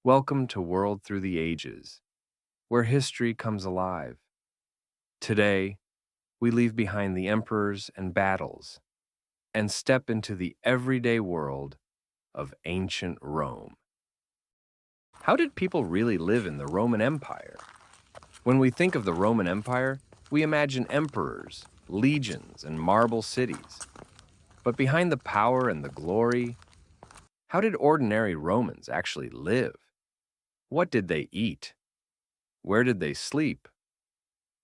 Welcome to World Through the Ages, where history comes alive. Today, we leave behind the emperors and battles and step into the everyday world of ancient Rome. How did people really live in the Roman Empire? When we think of the Roman Empire, we imagine emperors, legions, and marble cities. But behind the power and the glory, how did ordinary Romans actually live? What did they eat? Where did they sleep?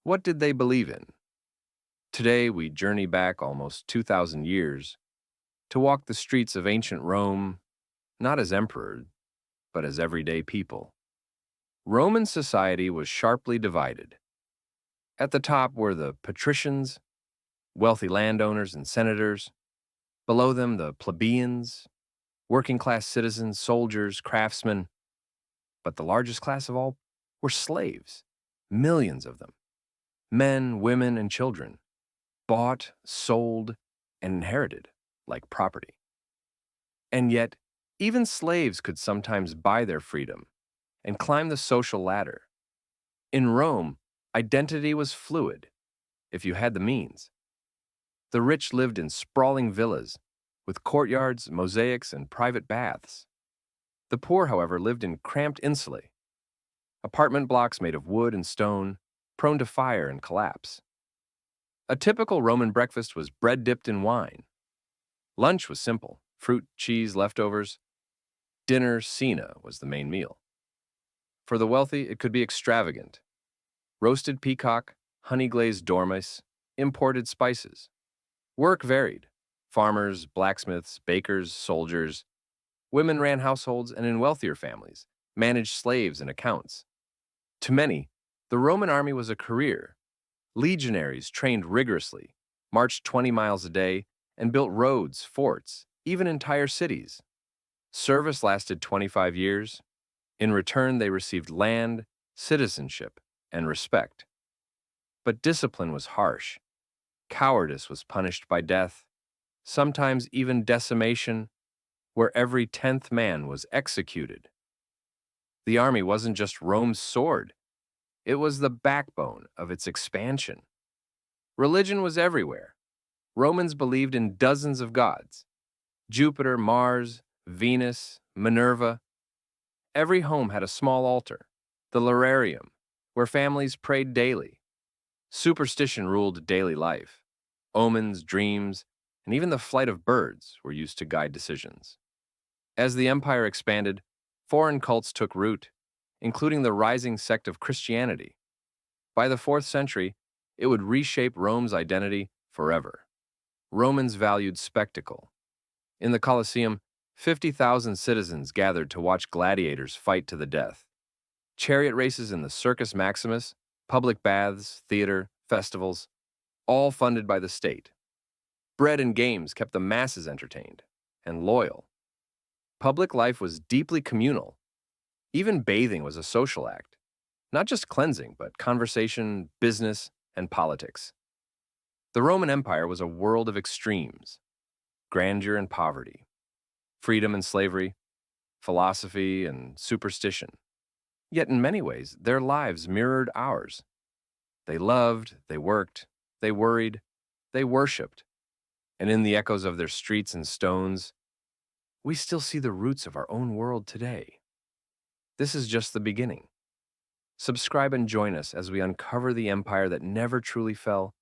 What did they believe in? Today, we journey back almost 2,000 years to walk the streets of ancient Rome, not as emperors, but as everyday people. Roman society was sharply divided. At the top were the patricians, wealthy landowners and senators. Below them, the plebeians, working class citizens, soldiers, craftsmen. But the largest class of all were slaves, millions of them. Men, women, and children, bought, sold, and inherited like property. And yet, even slaves could sometimes buy their freedom and climb the social ladder. In Rome, identity was fluid, if you had the means. The rich lived in sprawling villas with courtyards, mosaics, and private baths. The poor, however, lived in cramped insulae, apartment blocks made of wood and stone, prone to fire and collapse. A typical Roman breakfast was bread dipped in wine. Lunch was simple: fruit, cheese, leftovers. Dinner, cena, was the main meal. For the wealthy, it could be extravagant: roasted peacock, honey-glazed dormice, imported spices. Work varied: farmers, blacksmiths, bakers, soldiers. Women ran households, and in wealthier families, managed slaves and accounts. To many, the Roman army was a career. Legionaries trained rigorously, marched 20 miles a day, and built roads, forts, even entire cities. Service lasted 25 years. In return, they received land, citizenship, and respect. But discipline was harsh. Cowardice was punished by death, sometimes even decimation, where every 10th man was executed. The army wasn't just Rome's sword, it was the backbone of its expansion. Religion was everywhere. Romans believed in dozens of gods: Jupiter, Mars, Venus, Minerva. Every home had a small altar, the lararium, where families prayed daily. Superstition ruled daily life. Omens, dreams, and even the flight of birds were used to guide decisions. As the empire expanded, foreign cults took root, including the rising sect of Christianity. By the 4th century, it would reshape Rome's identity forever. Romans valued spectacle. In the Colosseum, 50,000 citizens gathered to watch gladiators fight to the death. Chariot races in the Circus Maximus, public baths, theater, festivals, all funded by the state. Bread and games kept the masses entertained and loyal. Public life was deeply communal. Even bathing was a social act, not just cleansing, but conversation, business, and politics. The Roman Empire was a world of extremes: grandeur and poverty, freedom and slavery, philosophy and superstition. Yet in many ways, their lives mirrored ours. They loved, they worked, they worried, they worshipped. And in the echoes of their streets and stones, we still see the roots of our own world today. This is just the beginning. Subscribe and join us as we uncover the empire that never truly fell